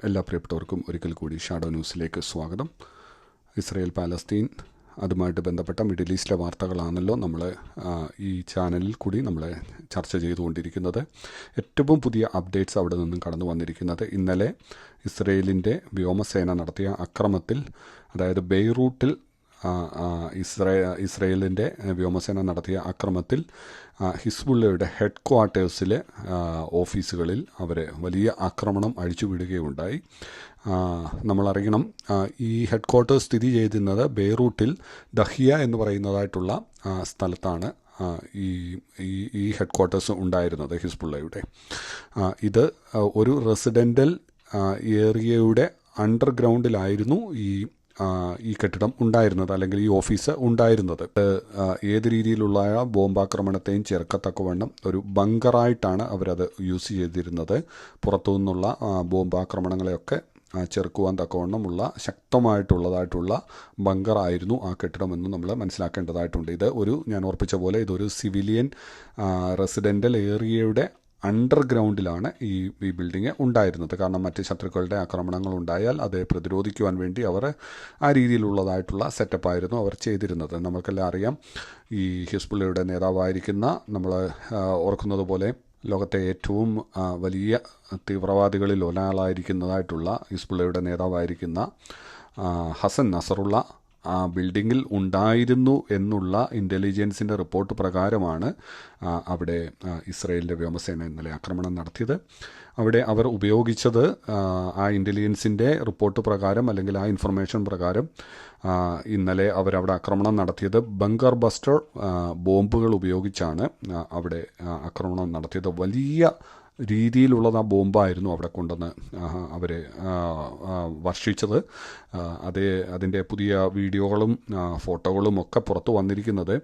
എല്ലാ പ്രിയപ്പെട്ടവർക്കും ഒരിക്കൽ കൂടി ഷാഡോ ന്യൂസിലേക്ക് സ്വാഗതം. ഇസ്രയേൽ പാലസ്തീൻ അതുമായിട്ട് ബന്ധപ്പെട്ട മിഡിൽ ഈസ്റ്റിലെ വാർത്തകളാണല്ലോ നമ്മൾ ഈ ചാനലിൽ കൂടി നമ്മൾ ചർച്ച ചെയ്തുകൊണ്ടിരിക്കുന്നത്. ഏറ്റവും പുതിയ അപ്ഡേറ്റ്സ് അവിടെ നിന്നും കടന്നു വന്നിരിക്കുന്നത് ഇന്നലെ ഇസ്രയേലിൻ്റെ വ്യോമസേന നടത്തിയ അക്രമത്തിൽ, അതായത് ബെയ്റൂട്ടിൽ ഇസ്രയേലിൻ്റെ വ്യോമസേന നടത്തിയ അക്രമത്തിൽ ഹിസ്ബുള്ളയുടെ ഹെഡ് ക്വാർട്ടേഴ്സിലെ ഓഫീസുകളിൽ അവർ വലിയ ആക്രമണം അഴിച്ചുവിടുകയുണ്ടായി. നമ്മളറിയണം, ഈ ഹെഡ് ക്വാർട്ടേഴ്സ് സ്ഥിതി ചെയ്തിരുന്നത് ബെയ്റൂട്ടിൽ ദഹിയ എന്ന് പറയുന്നതായിട്ടുള്ള സ്ഥലത്താണ് ഈ ഹെഡ് ക്വാർട്ടേഴ്സ് ഉണ്ടായിരുന്നത് ഹിസ്ബുള്ളയുടെ. ഇത് ഒരു റെസിഡൻ്റൽ ഏരിയയുടെ അണ്ടർഗ്രൗണ്ടിലായിരുന്നു ഈ കെട്ടിടം ഉണ്ടായിരുന്നത്, അല്ലെങ്കിൽ ഈ ഓഫീസ് ഉണ്ടായിരുന്നത്. ഏത് രീതിയിലുള്ള ബോംബാക്രമണത്തെയും ചെറുക്കത്തക്കവണ്ണം ഒരു ബങ്കറായിട്ടാണ് അവരത് യൂസ് ചെയ്തിരുന്നത്. പുറത്തു നിന്നുള്ള ബോംബാക്രമണങ്ങളെയൊക്കെ ചെറുക്കുവാൻ തക്കവണ്ണമുള്ള ശക്തമായിട്ടുള്ളതായിട്ടുള്ള ബങ്കറായിരുന്നു ആ കെട്ടിടമെന്ന് നമ്മൾ മനസ്സിലാക്കേണ്ടതായിട്ടുണ്ട്. ഞാൻ ഓർപ്പിച്ച പോലെ ഇതൊരു സിവിലിയൻ റെസിഡൻ്റൽ ഏരിയയുടെ അണ്ടർഗ്രൗണ്ടിലാണ് ഈ ബിൽഡിങ് ഉണ്ടായിരുന്നത്. കാരണം മറ്റ് ശത്രുക്കളുടെ ആക്രമണങ്ങൾ ഉണ്ടായാൽ അത് പ്രതിരോധിക്കുവാൻ വേണ്ടി അവർ ആ രീതിയിലുള്ളതായിട്ടുള്ള സെറ്റപ്പായിരുന്നു അവർ ചെയ്തിരുന്നത്. നമ്മൾക്കെല്ലാം അറിയാം, ഈ ഹിസ്ബുള്ളയുടെ നേതാവായിരിക്കുന്ന, നമ്മൾ ഓർക്കുന്നത് പോലെ ലോകത്തെ ഏറ്റവും വലിയ തീവ്രവാദികളിൽ ഒരാളായിരിക്കുന്നതായിട്ടുള്ള ഹിസ്ബുള്ളയുടെ നേതാവായിരിക്കുന്ന ഹസൻ നസറുള്ള ആ ബിൽഡിങ്ങിൽ ഉണ്ടായിരുന്നു എന്നുള്ള ഇൻ്റലിജൻസിൻ്റെ റിപ്പോർട്ട് പ്രകാരമാണ് അവിടെ ഇസ്രയേലിൻ്റെ വ്യോമസേന ഇന്നലെ ആക്രമണം നടത്തിയത്. അവിടെ അവർ ഉപയോഗിച്ചത് ആ ഇൻ്റലിജൻസിൻ്റെ റിപ്പോർട്ട് പ്രകാരം, അല്ലെങ്കിൽ ആ ഇൻഫർമേഷൻ പ്രകാരം ഇന്നലെ അവരവിടെ ആക്രമണം നടത്തിയത് ബങ്കർ ബസ്റ്റർ ബോംബുകൾ ഉപയോഗിച്ചാണ് അവിടെ ആക്രമണം നടത്തിയത്. വലിയ രീതിയിലുള്ളത് ആ ബോംബായിരുന്നു അവിടെ കൊണ്ടുവന്ന് അവരെ വർഷിച്ചത്. അതിൻ്റെ പുതിയ വീഡിയോകളും ഫോട്ടോകളും ഒക്കെ പുറത്തു വന്നിരിക്കുന്നത്.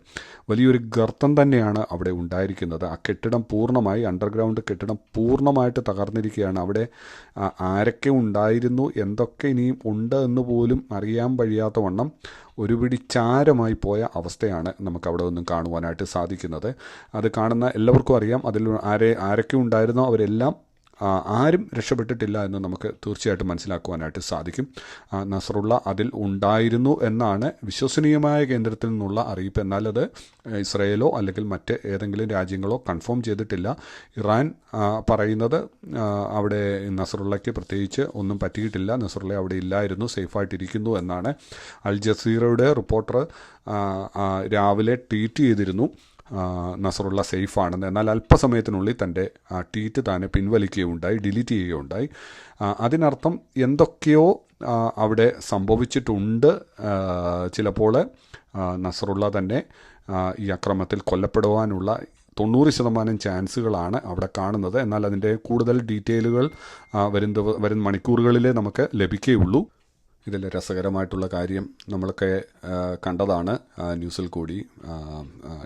വലിയൊരു ഗർത്തം തന്നെയാണ് അവിടെ ഉണ്ടായിരിക്കുന്നത്. ആ കെട്ടിടം പൂർണ്ണമായി, അണ്ടർഗ്രൗണ്ട് കെട്ടിടം പൂർണ്ണമായിട്ട് തകർന്നിരിക്കുകയാണ്. അവിടെ ആരൊക്കെ ഉണ്ടായിരുന്നു, എന്തൊക്കെ ഇനിയും ഉണ്ട് എന്ന് പോലും അറിയാൻ കഴിയാത്ത വണ്ണം ഒരു പിടി ചാരമായി പോയ അവസ്ഥയാണ് നമുക്ക് അവിടെ നിന്നും കാണുവാനായിട്ട് സാധിക്കുന്നത്. അത് കാണുന്ന എല്ലാവർക്കും അറിയാം, അതിൽ ആരൊക്കെ ഉണ്ടായിരുന്നോ അവരെല്ലാം ആരും രക്ഷപ്പെട്ടിട്ടില്ല എന്ന് നമുക്ക് തീർച്ചയായിട്ടും മനസ്സിലാക്കുവാനായിട്ട് സാധിക്കും. നസറുള്ള അതിൽ ഉണ്ടായിരുന്നു എന്നാണ് വിശ്വസനീയമായ കേന്ദ്രത്തിൽ നിന്നുള്ള അറിയിപ്പ്. എന്നാൽ അത് ഇസ്രയേലോ അല്ലെങ്കിൽ മറ്റ് ഏതെങ്കിലും രാജ്യങ്ങളോ കൺഫേം ചെയ്തിട്ടില്ല. ഇറാൻ പറയുന്നത് അവിടെ നസറുള്ളയ്ക്ക് പ്രത്യേകിച്ച് ഒന്നും പറ്റിയിട്ടില്ല, നസറുള്ള അവിടെ ഇല്ലായിരുന്നു, സേഫായിട്ടിരിക്കുന്നു എന്നാണ്. അൽ ജസീറയുടെ റിപ്പോർട്ടർ രാവിലെ ട്വീറ്റ് ചെയ്തിരുന്നു നസറുള്ള സേഫാണെന്ന്. എന്നാൽ അല്പസമയത്തിനുള്ളിൽ തൻ്റെ ട്വീറ്റ് താനെ പിൻവലിക്കുകയുണ്ടായി, ഡിലീറ്റ് ചെയ്യുകയുണ്ടായി. അതിനർത്ഥം എന്തൊക്കെയോ അവിടെ സംഭവിച്ചിട്ടുണ്ട്. ചിലപ്പോൾ നസറുള്ള തന്നെ ഈ അക്രമത്തിൽ കൊല്ലപ്പെടുവാനുള്ള 90% ചാൻസുകളാണ് അവിടെ കാണുന്നത്. എന്നാൽ അതിൻ്റെ കൂടുതൽ ഡീറ്റെയിലുകൾ വരും മണിക്കൂറുകളിലേ നമുക്ക് ലഭിക്കുകയുള്ളൂ. ഇതിൽ രസകരമായിട്ടുള്ള കാര്യം നമ്മളൊക്കെ കണ്ടതാണ് ന്യൂസിൽ കൂടി.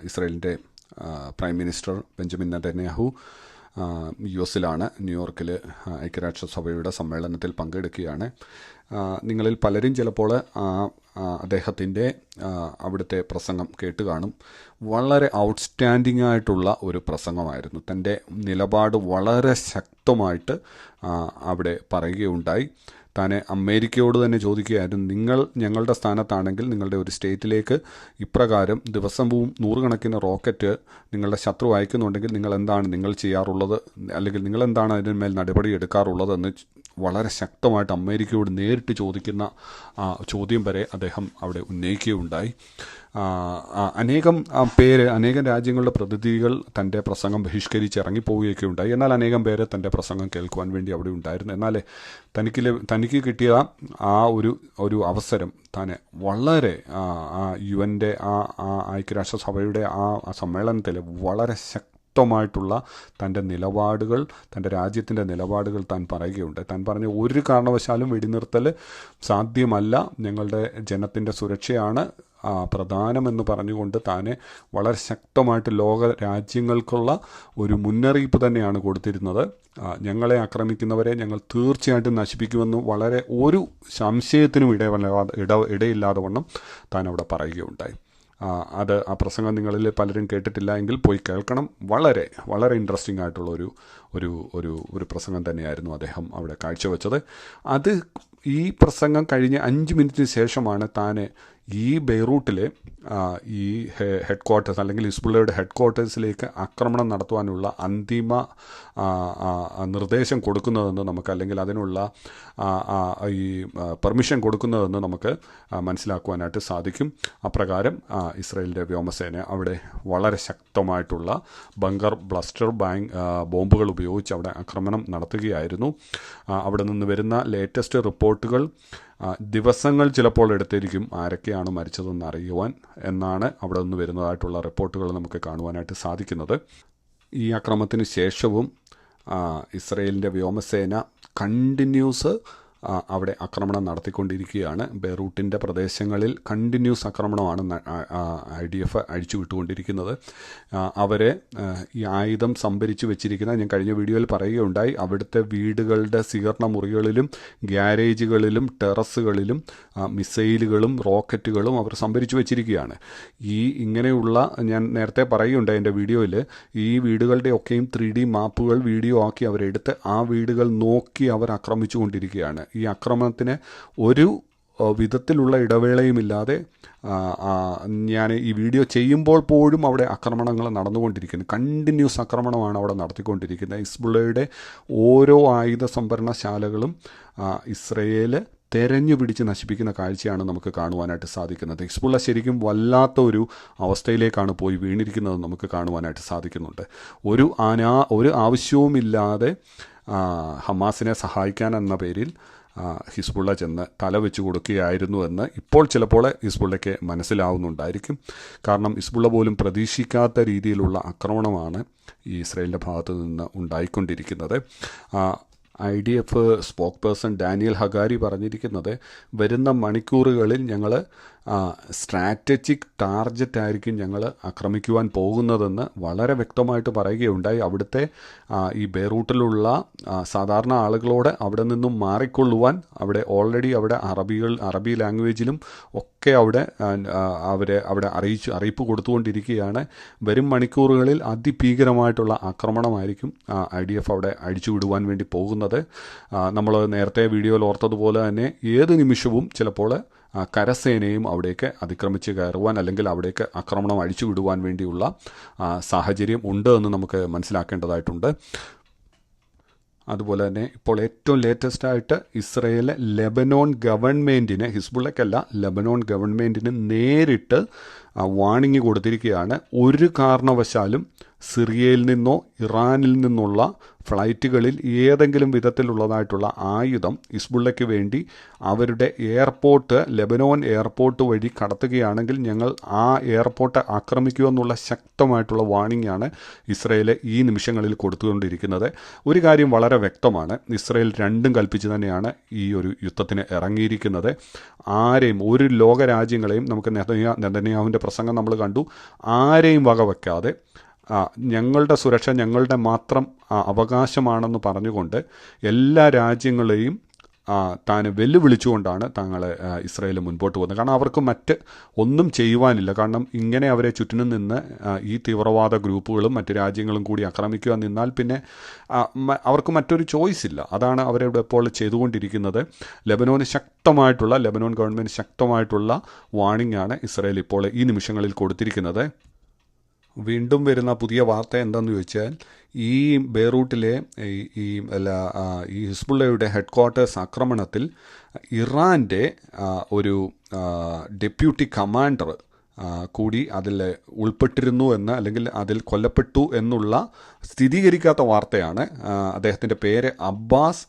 ഇസ്രയേലിൻ്റെ പ്രൈം മിനിസ്റ്റർ ബെഞ്ചമിൻ നെതന്യാഹു US-ലാണ്, ന്യൂയോർക്കിൽ ഐക്യരാഷ്ട്രസഭയുടെ സമ്മേളനത്തിൽ പങ്കെടുക്കുകയാണ്. നിങ്ങളിൽ പലരും ചിലപ്പോൾ അദ്ദേഹത്തിൻ്റെ അവിടുത്തെ പ്രസംഗം കേട്ട് കാണും. വളരെ ഔട്ട്സ്റ്റാൻഡിംഗ് ആയിട്ടുള്ള ഒരു പ്രസംഗമായിരുന്നു. തൻ്റെ നിലപാട് വളരെ ശക്തമായിട്ട് അവിടെ പറയുകയുണ്ടായി. താൻ അമേരിക്കയോട് തന്നെ ചോദിക്കുകയായിരുന്നു, നിങ്ങൾ ഞങ്ങളുടെ സ്ഥാനത്താണെങ്കിൽ നിങ്ങളുടെ ഒരു സ്റ്റേറ്റിലേക്ക് ഇപ്രകാരം ദിവസവും 100 കണക്കിന് റോക്കറ്റ് നിങ്ങളുടെ ശത്രു അയക്കുന്നുണ്ടെങ്കിൽ നിങ്ങൾ ചെയ്യാറുള്ളത്, അല്ലെങ്കിൽ നിങ്ങൾ എന്താണ് അതിന്മേൽ നടപടി എടുക്കാറുള്ളതെന്ന് വളരെ ശക്തമായിട്ട് അമേരിക്കയോട് നേരിട്ട് ചോദിക്കുന്ന ചോദ്യം വരെ അദ്ദേഹം അവിടെ ഉന്നയിക്കുകയുണ്ടായി. അനേകം രാജ്യങ്ങളുടെ പ്രതിനിധികൾ തൻ്റെ പ്രസംഗം ബഹിഷ്കരിച്ച് ഇറങ്ങിപ്പോവുകയൊക്കെ ഉണ്ടായി. എന്നാൽ അനേകം പേര് തൻ്റെ പ്രസംഗം കേൾക്കുവാൻ വേണ്ടി അവിടെ ഉണ്ടായിരുന്നു. എന്നാൽ തനിക്ക് കിട്ടിയ ഒരു അവസരം താൻ വളരെ UN-ൻ്റെ ഐക്യരാഷ്ട്രസഭയുടെ സമ്മേളനത്തിൽ വളരെ ശക്തമായിട്ടുള്ള തൻ്റെ നിലപാടുകൾ, തൻ്റെ രാജ്യത്തിൻ്റെ നിലപാടുകൾ താൻ പറയുകയുണ്ട്. താൻ പറഞ്ഞ ഒരു കാരണവശാലും വെടിനിർത്തൽ സാധ്യമല്ല, ഞങ്ങളുടെ ജനത്തിൻ്റെ സുരക്ഷയാണ് പ്രധാനമെന്ന് പറഞ്ഞുകൊണ്ട് താനെ വളരെ ശക്തമായിട്ട് ലോക രാജ്യങ്ങൾക്കുള്ള ഒരു മുന്നറിയിപ്പ് തന്നെയാണ് കൊടുത്തിരുന്നത്. ഞങ്ങളെ ആക്രമിക്കുന്നവരെ ഞങ്ങൾ തീർച്ചയായിട്ടും നശിപ്പിക്കുമെന്ന് വളരെ ഒരു സംശയത്തിനും ഇടയില്ലാതെ വണ്ണം താൻ അവിടെ പറയുകയുണ്ടായി. അത് ആ പ്രസംഗം നിങ്ങളിൽ പലരും കേട്ടിട്ടില്ല എങ്കിൽ പോയി കേൾക്കണം. വളരെ വളരെ ഇൻട്രസ്റ്റിംഗ് ആയിട്ടുള്ള ഒരു പ്രസംഗം തന്നെയായിരുന്നു അദ്ദേഹം അവിടെ കാഴ്ചവെച്ചത്. അത് ഈ പ്രസംഗം കഴിഞ്ഞ് 5 മിനിറ്റിന് ശേഷമാണ് താൻ ഈ ബെയ്റൂട്ടിലെ ഈ ഹെഡ് ക്വാർട്ടേഴ്സ് അല്ലെങ്കിൽ ഹിസ്ബുള്ളയുടെ ഹെഡ് ക്വാർട്ടേഴ്സിലേക്ക് ആക്രമണം നടത്തുവാനുള്ള അന്തിമ നിർദ്ദേശം കൊടുക്കുന്നതെന്ന് നമുക്ക്, അല്ലെങ്കിൽ അതിനുള്ള ഈ പെർമിഷൻ കൊടുക്കുന്നതെന്ന് നമുക്ക് മനസ്സിലാക്കുവാനായിട്ട് സാധിക്കും. അപ്രകാരം ഇസ്രായേലിൻ്റെ വ്യോമസേന അവിടെ വളരെ ശക്തമായിട്ടുള്ള ബങ്കർ ബ്ലസ്റ്റർ ബോംബുകൾ ഉപയോഗിച്ച് അവിടെ ആക്രമണം നടത്തുകയായിരുന്നു. അവിടെ നിന്ന് വരുന്ന ലേറ്റസ്റ്റ് റിപ്പോർട്ടുകൾ ദിവസങ്ങൾ ചിലപ്പോൾ എടുത്തിരിക്കും ആരൊക്കെയാണ് മരിച്ചതെന്ന് അറിയുവാൻ എന്നാണ് അവിടെ നിന്ന് വരുന്നതായിട്ടുള്ള റിപ്പോർട്ടുകൾ നമുക്ക് കാണുവാനായിട്ട് സാധിക്കുന്നത്. ഈ ആക്രമണത്തിന് ശേഷവും ഇസ്രയേലിൻ്റെ വ്യോമസേന കണ്ടിന്യൂസ് അവിടെ ആക്രമണം നടത്തിക്കൊണ്ടിരിക്കുകയാണ്. ബെയ്റൂട്ടിൻ്റെ പ്രദേശങ്ങളിൽ കണ്ടിന്യൂസ് ആക്രമണമാണ് IDF അഴിച്ചു വിട്ടുകൊണ്ടിരിക്കുന്നത്. അവരെ ഈ ആയുധം സംഭരിച്ച് വെച്ചിരിക്കുന്ന, ഞാൻ കഴിഞ്ഞ വീഡിയോയിൽ പറയുകയുണ്ടായി, അവിടുത്തെ വീടുകളുടെ സ്വീകരണ മുറികളിലും ഗ്യാരേജുകളിലും ടെറസുകളിലും മിസൈലുകളും റോക്കറ്റുകളും അവർ സംഭരിച്ചു വെച്ചിരിക്കുകയാണ്. ഇങ്ങനെയുള്ള, ഞാൻ നേരത്തെ പറയുകയുണ്ടായി എൻ്റെ വീഡിയോയിൽ, ഈ വീടുകളുടെയൊക്കെയും 3D മാപ്പുകൾ വീഡിയോ ആക്കി അവരെടുത്ത് ആ വീടുകൾ നോക്കി അവർ ആക്രമിച്ചു കൊണ്ടിരിക്കുകയാണ്. ഈ ആക്രമണത്തിന് ഒരു വിധത്തിലുള്ള ഇടവേളയുമില്ലാതെ ഞാൻ ഈ വീഡിയോ ചെയ്യുമ്പോൾ പോലും അവിടെ ആക്രമണങ്ങൾ നടന്നുകൊണ്ടിരിക്കുന്നു. കണ്ടിന്യൂസ് ആക്രമണമാണ് അവിടെ നടത്തിക്കൊണ്ടിരിക്കുന്നത്. ഹിസ്ബുള്ളയുടെ ഓരോ ആയുധ സംഭരണശാലകളും ഇസ്രയേൽ തെരഞ്ഞു പിടിച്ച് നശിപ്പിക്കുന്ന കാഴ്ചയാണ് നമുക്ക് കാണുവാനായിട്ട് സാധിക്കുന്നത്. ഹിസ്ബുള്ള ശരിക്കും വല്ലാത്ത ഒരു അവസ്ഥയിലേക്കാണ് പോയി വീണിരിക്കുന്നത് നമുക്ക് കാണുവാനായിട്ട് സാധിക്കുന്നുണ്ട്. ഒരു ആവശ്യവുമില്ലാതെ ഹമാസിനെ സഹായിക്കാൻ എന്ന പേരിൽ ഹിസ്ബുള്ള ചെന്ന് തലവെച്ച് കൊടുക്കുകയായിരുന്നു എന്ന് ഇപ്പോൾ ചിലപ്പോൾ ഹിസ്ബുള്ളയ്ക്ക് മനസ്സിലാവുന്നുണ്ടായിരിക്കും. കാരണം ഹിസ്ബുള്ള പോലും പ്രതീക്ഷിക്കാത്ത രീതിയിലുള്ള ആക്രമണമാണ് ഈ ഇസ്രായേലിൻ്റെ ഭാഗത്തു നിന്ന് ഉണ്ടായിക്കൊണ്ടിരിക്കുന്നത്. IDF spoke person Daniel Hagari പറഞ്ഞിരിക്കുന്നത്, വരുന്ന മണിക്കൂറുകളിൽ ഞങ്ങൾ സ്ട്രാറ്റജിക് ടാർഗറ്റായിരിക്കും ഞങ്ങൾ ആക്രമിക്കുവാൻ പോകുന്നതെന്ന് വളരെ വ്യക്തമായിട്ട് പറയുകയുണ്ടായി. അവിടുത്തെ ഈ ബെയ്റൂട്ടിലുള്ള സാധാരണ ആളുകളോട് അവിടെ നിന്നും മാറിക്കൊള്ളുവാൻ ഓൾറെഡി അവിടെ അറബി ലാംഗ്വേജിലും ഒക്കെ അവിടെ അറിയിപ്പ് കൊടുത്തുകൊണ്ടിരിക്കുകയാണ്. വരും മണിക്കൂറുകളിൽ അതിഭീകരമായിട്ടുള്ള ആക്രമണമായിരിക്കും IDF അവിടെ അഴിച്ചുവിടുവാൻ വേണ്ടി പോകുന്നത്. നമ്മൾ നേരത്തെ വീഡിയോയിൽ ഓർത്തതുപോലെ തന്നെ ഏത് നിമിഷവും ചിലപ്പോൾ കരസേനയും അവിടേക്ക് അതിക്രമിച്ച് കയറുവാൻ അല്ലെങ്കിൽ അവിടേക്ക് ആക്രമണം അഴിച്ചുവിടുവാൻ വേണ്ടിയുള്ള സാഹചര്യം ഉണ്ട് എന്ന് നമുക്ക് മനസ്സിലാക്കേണ്ടതായിട്ടുണ്ട്. അതുപോലെ തന്നെ ഇപ്പോൾ ഏറ്റവും ലേറ്റസ്റ്റായിട്ട് ഇസ്രയേൽ ലെബനോൺ ഗവൺമെൻറ്റിന്, ഹിസ്ബുള്ളയ്ക്കല്ല, ലെബനോൺ ഗവൺമെൻറ്റിന് നേരിട്ട് വാണിംഗ് കൊടുത്തിരിക്കുകയാണ്. ഒരു കാരണവശാലും സിറിയയിൽ നിന്നോ ഇറാനിൽ നിന്നുള്ള ഫ്ലൈറ്റുകളിൽ ഏതെങ്കിലും വിധത്തിലുള്ളതായിട്ടുള്ള ആയുധം ഹിസ്ബുള്ളയ്ക്ക് വേണ്ടി അവരുടെ ലെബനോൻ എയർപോർട്ട് വഴി കടത്തുകയാണെങ്കിൽ ഞങ്ങൾ ആ എയർപോർട്ട് ആക്രമിക്കുമെന്നുള്ള ശക്തമായിട്ടുള്ള വാണിംഗാണ് ഇസ്രയേൽ ഈ നിമിഷങ്ങളിൽ കൊടുത്തുകൊണ്ടിരിക്കുന്നത്. ഒരു കാര്യം വളരെ വ്യക്തമാണ്, ഇസ്രയേൽ രണ്ടും കൽപ്പിച്ച് തന്നെയാണ് ഈ ഒരു യുദ്ധത്തിന് ഇറങ്ങിയിരിക്കുന്നത്. ഒരു ലോകരാജ്യങ്ങളെയും, നമുക്ക് നെതന്യാഹുവിൻ്റെ പ്രസംഗം നമ്മൾ കണ്ടു, ആരെയും വകവയ്ക്കാതെ ഞങ്ങളുടെ സുരക്ഷ ഞങ്ങളുടെ മാത്രം അവകാശമാണെന്ന് പറഞ്ഞുകൊണ്ട് എല്ലാ രാജ്യങ്ങളെയും താൻ വെല്ലുവിളിച്ചുകൊണ്ടാണ് ഇസ്രായേൽ മുൻപോട്ട് പോകുന്നത്. കാരണം അവർക്ക് ഒന്നും ചെയ്യുവാനില്ല. കാരണം ഇങ്ങനെ അവരെ ചുറ്റിനും നിന്ന് ഈ തീവ്രവാദ ഗ്രൂപ്പുകളും മറ്റ് രാജ്യങ്ങളും കൂടി ആക്രമിക്കുക നിന്നാൽ പിന്നെ അവർക്ക് മറ്റൊരു ചോയ്സ് ഇല്ല. അതാണ് അവരിവിടെ ഇപ്പോൾ ചെയ്തുകൊണ്ടിരിക്കുന്നത്. ലെബനോൻ ഗവൺമെൻറ് ശക്തമായിട്ടുള്ള വാണിംഗാണ് ഇസ്രായേൽ ഇപ്പോൾ ഈ നിമിഷങ്ങളിൽ കൊടുത്തിരിക്കുന്നത്. വീണ്ടും വരുന്ന പുതിയ വാർത്ത എന്താണെന്ന് ചോദിച്ചാൽ, ഈ ബെയ്റൂട്ടിലെ ഈ ഹിസ്ബുള്ളയുടെ ഹെഡ് ക്വാർട്ടേഴ്സ് ആക്രമണത്തിൽ ഇറാൻ്റെ ഒരു ഡെപ്യൂട്ടി കമാൻഡർ കൂടി അതിൽ ഉൾപ്പെട്ടിരുന്നു എന്ന്, അല്ലെങ്കിൽ അതിൽ കൊല്ലപ്പെട്ടു എന്നുള്ള സ്ഥിരീകരിക്കാത്ത വാർത്തയാണ്. അദ്ദേഹത്തിൻ്റെ പേര് അബ്ബാസ്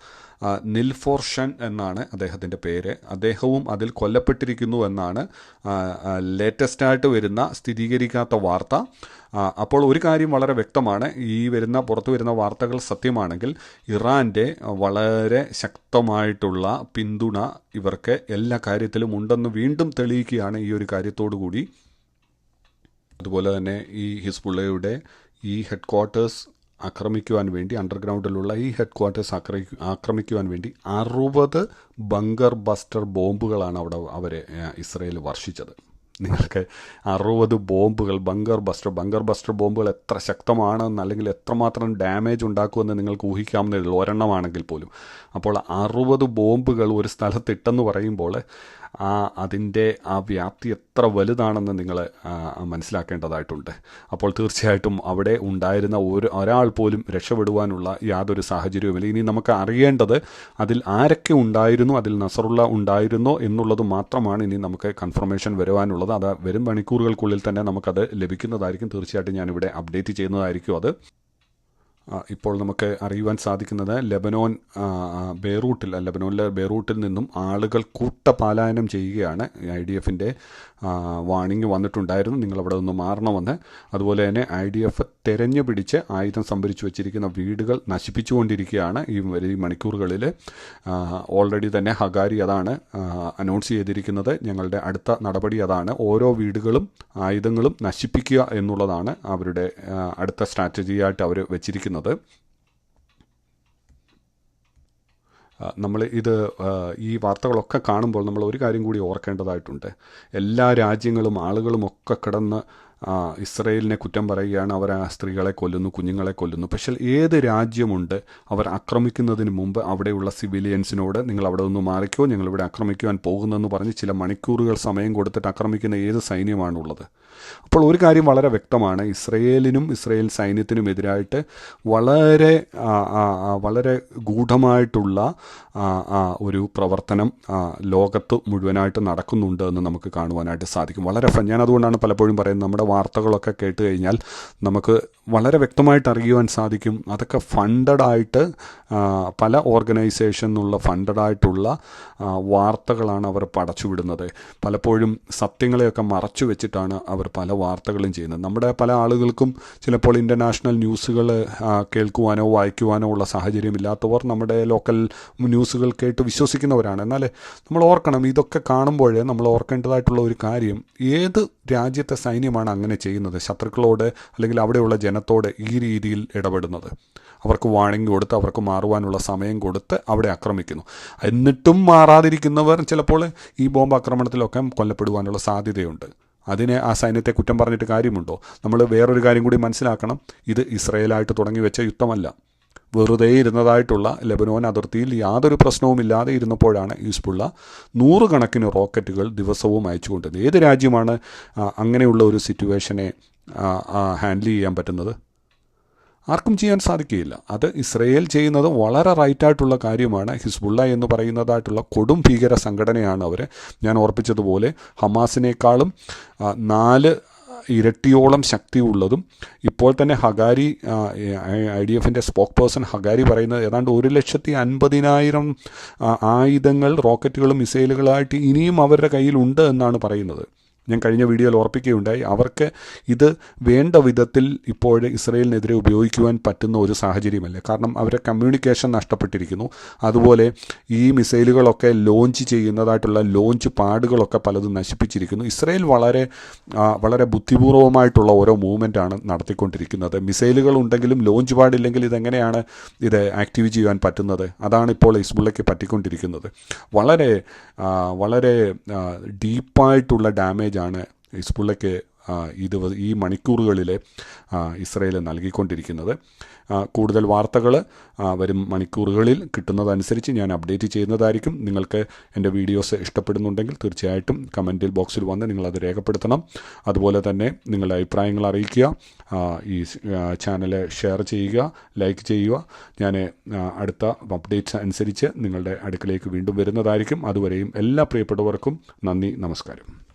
നിൽഫോർഷൻ എന്നാണ് അദ്ദേഹത്തിൻ്റെ പേര്. അദ്ദേഹവും അതിൽ കൊല്ലപ്പെട്ടിരിക്കുന്നു എന്നാണ് ലേറ്റസ്റ്റായിട്ട് വരുന്ന സ്ഥിരീകരിക്കാത്ത വാർത്ത. അപ്പോൾ ഒരു കാര്യം വളരെ വ്യക്തമാണ്, പുറത്തു വരുന്ന വാർത്തകൾ സത്യമാണെങ്കിൽ ഇറാൻ്റെ വളരെ ശക്തമായിട്ടുള്ള പിന്തുണ ഇവർക്ക് എല്ലാ കാര്യത്തിലും ഉണ്ടെന്ന് വീണ്ടും തെളിയിക്കുകയാണ് ഈ ഒരു കാര്യത്തോടു കൂടി. അതുപോലെ തന്നെ ഈ ഹിസ്ബുള്ളയുടെ ഈ ഹെഡ് ക്വാർട്ടേഴ്സ് ആക്രമിക്കുവാൻ വേണ്ടി, അണ്ടർഗ്രൗണ്ടിലുള്ള ഈ ഹെഡ് ക്വാർട്ടേഴ്സ് ആക്രമിക്കുവാൻ വേണ്ടി 60 ബങ്കർ ബസ്റ്റർ ബോംബുകളാണ് അവർ ഇസ്രയേൽ വർഷിച്ചത്. നിങ്ങൾക്ക് 60 ബോംബുകൾ ബങ്കർ ബസ്റ്റർ ബോംബുകൾ എത്ര ശക്തമാണെന്ന് അല്ലെങ്കിൽ എത്രമാത്രം ഡാമേജ് ഉണ്ടാക്കുമെന്ന് നിങ്ങൾക്ക് ഊഹിക്കാവുന്നതേ ഉള്ളൂ, ഒരെണ്ണമാണെങ്കിൽ പോലും. അപ്പോൾ 60 ബോംബുകൾ ഒരു സ്ഥലത്തിട്ടെന്ന് പറയുമ്പോൾ അതിൻ്റെ ആ വ്യാപ്തി എത്ര വലുതാണെന്ന് നിങ്ങൾ മനസ്സിലാക്കേണ്ടതായിട്ടുണ്ട്. അപ്പോൾ തീർച്ചയായിട്ടും അവിടെ ഉണ്ടായിരുന്ന ഒരാൾ പോലും രക്ഷപ്പെടുവാനുള്ള യാതൊരു സാഹചര്യവുമില്ല. ഇനി നമുക്ക് അറിയേണ്ടത് അതിൽ ആരൊക്കെ ഉണ്ടായിരുന്നു, അതിൽ നസറുള്ള ഉണ്ടായിരുന്നോ എന്നുള്ളത് മാത്രമാണ് ഇനി നമുക്ക് കൺഫർമേഷൻ വരുവാനുള്ളത്. അത് വരും മണിക്കൂറുകൾക്കുള്ളിൽ തന്നെ നമുക്കത് ലഭിക്കുന്നതായിരിക്കും. തീർച്ചയായിട്ടും ഞാനിവിടെ അപ്ഡേറ്റ് ചെയ്യുന്നതായിരിക്കും അത്. ഇപ്പോൾ നമുക്ക് അറിയുവാൻ സാധിക്കുന്നത് ലെബനോനിലെ ബെയ്റൂട്ടിൽ നിന്നും ആളുകൾ കൂട്ടപലായനം ചെയ്യുകയാണ്. IDFൻ്റെ വാണിംഗ് വന്നിട്ടുണ്ടായിരുന്നു, നിങ്ങളവിടെ നിന്ന് മാറണമെന്ന്. അതുപോലെ തന്നെ IDF തെരഞ്ഞു പിടിച്ച് ആയുധം സംഭരിച്ചു വെച്ചിരിക്കുന്ന വീടുകൾ നശിപ്പിച്ചുകൊണ്ടിരിക്കുകയാണ് ഈ മണിക്കൂറുകളിൽ. ഓൾറെഡി തന്നെ ഹഗാരി അതാണ് അനൗൺസ് ചെയ്തിരിക്കുന്നത്. ഞങ്ങളുടെ അടുത്ത നടപടി അതാണ്, ഓരോ വീടുകളും ആയുധങ്ങളും നശിപ്പിക്കുക എന്നുള്ളതാണ് അവരുടെ അടുത്ത സ്ട്രാറ്റജിയായിട്ട് അവർ വെച്ചിരിക്കുന്നത്. നമ്മൾ ഈ വാർത്തകളൊക്കെ കാണുമ്പോൾ നമ്മൾ ഒരു കാര്യം കൂടി ഓർക്കേണ്ടതായിട്ടുണ്ട്. എല്ലാ രാജ്യങ്ങളും ആളുകളും ഒക്കെ കിടന്ന് ഇസ്രയേലിനെ കുറ്റം പറയുകയാണ്, അവർ ആ സ്ത്രീകളെ കൊല്ലുന്നു, കുഞ്ഞുങ്ങളെ കൊല്ലുന്നു. പക്ഷേ ഏത് രാജ്യമുണ്ട് അവർ ആക്രമിക്കുന്നതിന് മുമ്പ് അവിടെയുള്ള സിവിലിയൻസിനോട് നിങ്ങൾ അവിടെ നിന്ന് മാറിക്കോ, ഞങ്ങളിവിടെ ആക്രമിക്കുവാൻ പോകുന്നതെന്ന് പറഞ്ഞ് ചില മണിക്കൂറുകൾ സമയം കൊടുത്തിട്ട് ആക്രമിക്കുന്ന ഏത് സൈന്യമാണുള്ളത്? അപ്പോൾ ഒരു കാര്യം വളരെ വ്യക്തമാണ്, ഇസ്രയേലിനും ഇസ്രയേൽ സൈന്യത്തിനുമെതിരായിട്ട് വളരെ ഗൂഢമായിട്ടുള്ള ഒരു പ്രവർത്തനം ലോകത്ത് മുഴുവനായിട്ട് നടക്കുന്നുണ്ട് എന്ന് നമുക്ക് കാണുവാനായിട്ട് സാധിക്കും. ഞാൻ അതുകൊണ്ടാണ് പലപ്പോഴും പറയുന്നത്, നമ്മുടെ വാർത്തകളൊക്കെ കേട്ട് കഴിഞ്ഞാൽ നമുക്ക് വളരെ വ്യക്തമായിട്ട് അറിയുവാൻ സാധിക്കും അതൊക്കെ ഫണ്ടഡായിട്ട് പല ഓർഗനൈസേഷനുള്ള ഫണ്ടഡായിട്ടുള്ള വാർത്തകളാണ് അവർ പടച്ചുവിടുന്നത്. പലപ്പോഴും സത്യങ്ങളെയൊക്കെ മറച്ചു വെച്ചിട്ടാണ് അവർ പല വാർത്തകളും ചെയ്യുന്നത്. നമ്മുടെ പല ആളുകൾക്കും ചിലപ്പോൾ ഇൻ്റർനാഷണൽ ന്യൂസുകൾ കേൾക്കുവാനോ വായിക്കുവാനോ ഉള്ള സാഹചര്യമില്ലാത്തവർ നമ്മുടെ ലോക്കൽ ന്യൂസുകൾ കേട്ട് വിശ്വസിക്കുന്നവരാണ്. എന്നാൽ നമ്മൾ ഓർക്കണം, ഇതൊക്കെ കാണുമ്പോൾ നമ്മൾ ഓർക്കേണ്ടതായിട്ടുള്ള ഒരു കാര്യം, ഏത് രാജ്യത്തെ സൈന്യമാണ് അങ്ങനെ ചെയ്യുന്നത്? ശത്രുക്കളോട് അല്ലെങ്കിൽ അവിടെയുള്ള ജനത്തോട് ഈ രീതിയിൽ ഇടപെടുന്നത്. അവർക്ക് വാണിംഗ് കൊടുത്ത് അവർക്ക് മാറുവാനുള്ള സമയം കൊടുത്ത് അവിടെ ആക്രമിക്കുന്നു. എന്നിട്ടും മാറാതിരിക്കുന്നവർ ചിലപ്പോൾ ഈ ബോംബ് ആക്രമണത്തിലൊക്കെ കൊല്ലപ്പെടുവാനുള്ള സാധ്യതയുണ്ട്. അതിനെ ആ സൈന്യത്തെ കുറ്റം പറഞ്ഞിട്ട് കാര്യമുണ്ടോ? നമ്മൾ വേറൊരു കാര്യം കൂടി മനസ്സിലാക്കണം, ഇത് ഇസ്രയേലായിട്ട് തുടങ്ങി വെച്ച യുദ്ധമല്ല. വെറുതെ ഇരുന്നതായിട്ടുള്ള ലെബനോൻ അതിർത്തിയിൽ യാതൊരു പ്രശ്നവുമില്ലാതെ ഇരുന്നപ്പോഴാണ് ഹിസ്ബുള്ള 100 കണക്കിന് റോക്കറ്റുകൾ ദിവസവും അയച്ചുകൊണ്ടിരുന്നത്. ഏത് രാജ്യമാണ് അങ്ങനെയുള്ള ഒരു സിറ്റുവേഷനെ ഹാൻഡിൽ ചെയ്യാൻ പറ്റുന്നത്? ആർക്കും ചെയ്യാൻ സാധിക്കുകയില്ല. അത് ഇസ്രയേൽ ചെയ്യുന്നത് വളരെ റൈറ്റായിട്ടുള്ള കാര്യമാണ്. ഹിസ്ബുള്ള എന്ന് പറയുന്നതായിട്ടുള്ള കൊടും ഭീകര സംഘടനയാണ് അവർ. ഞാൻ ഓർപ്പിച്ചതുപോലെ ഹമാസിനേക്കാളും 4 ഇരട്ടിയോളം ശക്തിയുള്ളതും. ഇപ്പോൾ തന്നെ ഹഗാരി IDFൻ്റെ സ്പോക്ക് പേഴ്സൺ ഹഗാരി പറയുന്നത് ഏതാണ്ട് 1,50,000 ആയുധങ്ങൾ, റോക്കറ്റുകളും മിസൈലുകളായിട്ട് ഇനിയും അവരുടെ കയ്യിലുണ്ട് എന്നാണ് പറയുന്നത്. ഞാൻ കഴിഞ്ഞ വീഡിയോയിൽ ഓർപ്പിക്കുകയുണ്ടായി, അവർക്ക് ഇത് വേണ്ട വിധത്തിൽ ഇപ്പോൾ ഇസ്രയേലിനെതിരെ ഉപയോഗിക്കുവാൻ പറ്റുന്ന ഒരു സാഹചര്യമല്ല. കാരണം അവരുടെ കമ്മ്യൂണിക്കേഷൻ നഷ്ടപ്പെട്ടിരിക്കുന്നു. അതുപോലെ ഈ മിസൈലുകളൊക്കെ ലോഞ്ച് ചെയ്യുന്നതായിട്ടുള്ള ലോഞ്ച് പാഡുകളൊക്കെ പലതും നശിപ്പിച്ചിരിക്കുന്നു. ഇസ്രയേൽ വളരെ ബുദ്ധിപൂർവമായിട്ടുള്ള ഓരോ മൂവ്മെൻറ്റാണ് നടത്തിക്കൊണ്ടിരിക്കുന്നത്. മിസൈലുകൾ ഉണ്ടെങ്കിലും ലോഞ്ച് പാഡില്ലെങ്കിൽ ഇതെങ്ങനെയാണ് ഇത് ആക്റ്റീവ് ചെയ്യാൻ പറ്റുന്നത്? അതാണ് ഇപ്പോൾ ഹിസ്ബുള്ളയ്ക്ക് പറ്റിക്കൊണ്ടിരിക്കുന്നത്. വളരെ ഡീപ്പായിട്ടുള്ള ഡാമേജാണ് ഹിസ്ബുള്ളയ്ക്ക് ഈ മണിക്കൂറുകളിൽ ഇസ്രയേൽ നൽകിക്കൊണ്ടിരിക്കുന്നത്. കൂടുതൽ വാർത്തകൾ വരും മണിക്കൂറുകളിൽ കിട്ടുന്നതനുസരിച്ച് ഞാൻ അപ്ഡേറ്റ് ചെയ്യുന്നതായിരിക്കും. നിങ്ങൾക്ക് എൻ്റെ വീഡിയോസ് ഇഷ്ടപ്പെടുന്നുണ്ടെങ്കിൽ തീർച്ചയായിട്ടും കമൻറ്റിൽ ബോക്സിൽ വന്ന് നിങ്ങളത് രേഖപ്പെടുത്തണം. അതുപോലെ തന്നെ നിങ്ങളുടെ അഭിപ്രായങ്ങൾ അറിയിക്കുക. ഈ ചാനൽ ഷെയർ ചെയ്യുക, ലൈക്ക് ചെയ്യുക. ഞാൻ അടുത്ത അപ്ഡേറ്റ്സ് അനുസരിച്ച് നിങ്ങളുടെ അടുക്കലേക്ക് വീണ്ടും വരുന്നതായിരിക്കും. അതുവരെയും എല്ലാ പ്രിയപ്പെട്ടവർക്കും നന്ദി, നമസ്കാരം.